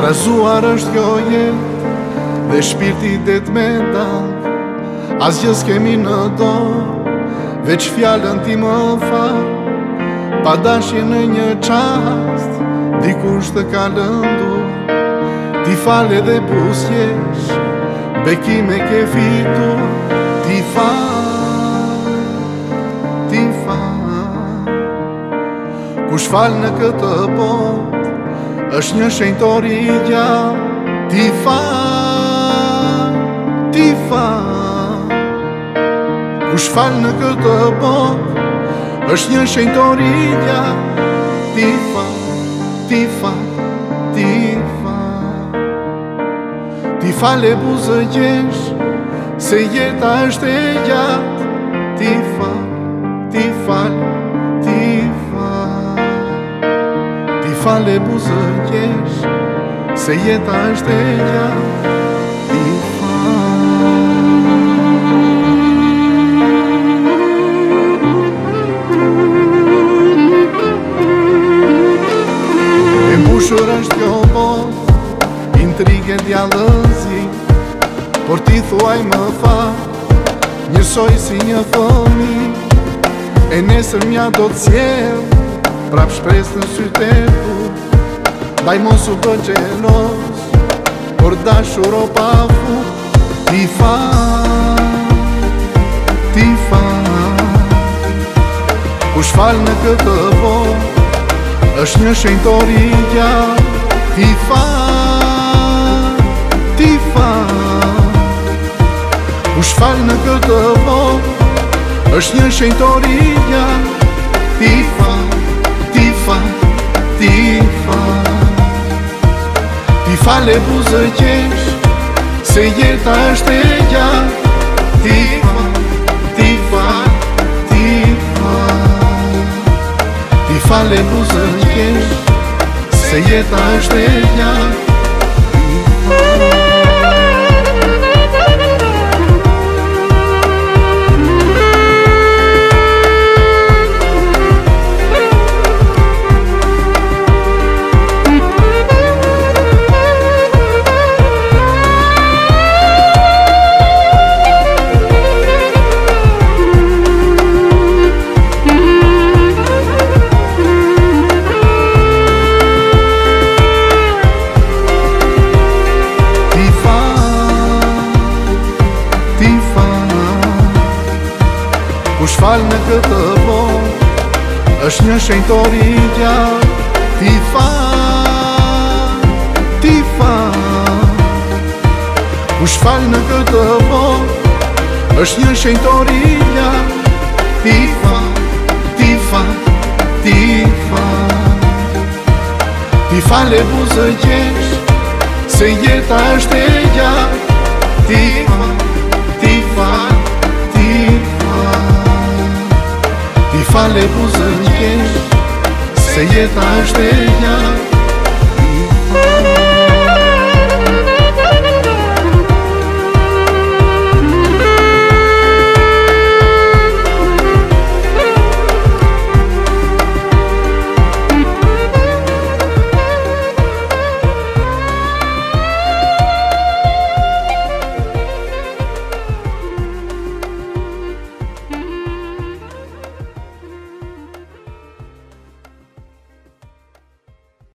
Trazuar është kjo jet dhe shpirti det me dal. Asgjës kemi në dorë, veç fjallën ti më fal. Pa dashje në një qast, dikush të ka lëndur. Ti fal edhe busjesh, bekime ke fitur. Ti fal, ti fal. Kush fal në këtë botë, është një shenjtor i gjallë. Ti fal, ti fal. Kush fal në këtë botë, është një shenjtor i gjallë. Ti fal, ti fal, ti fal. Ti fal e buzëqesh, se jeta është e gjatë. Ti fal, ti fal, ti fal. Ti fal e buzëqesh, se jeta është e gjatë. Ti fal. E mbushur është kjo botë, intrige djallëzi, por ti thuaj më fal, njësoj si një fëmi. E nesër mja do të sjell, prap shpres në sytetu. Daj mos u bë gjelos, por dashur o pa fut. Ti fal, ti fal. Kush fal në këtë botë, është një shenjtor i gjallë. Ti fal, ti fal. Kush fal në këtë botë, është një shenjtor i gjallë. Ti fal, ti fal, ti fal. Ti fal e buzëqesh, se jeta është e gjallë. Ti fal, ti fal, ti fal. Ti fal e buzëqesh, se jeta është e gjallë. Kush fal në këtë botë, është një shenjtor i gjallë. Ti fal, ti fal. Kush fal në këtë botë, është një shenjtor i gjallë. Ti fal, ti fal, ti fal. Ti fal e buzëqesh, se jeta është e gjallë. Ti fal, ti fal, ti fal. Ti fal e buzëqesh, se jeta është e gjallë.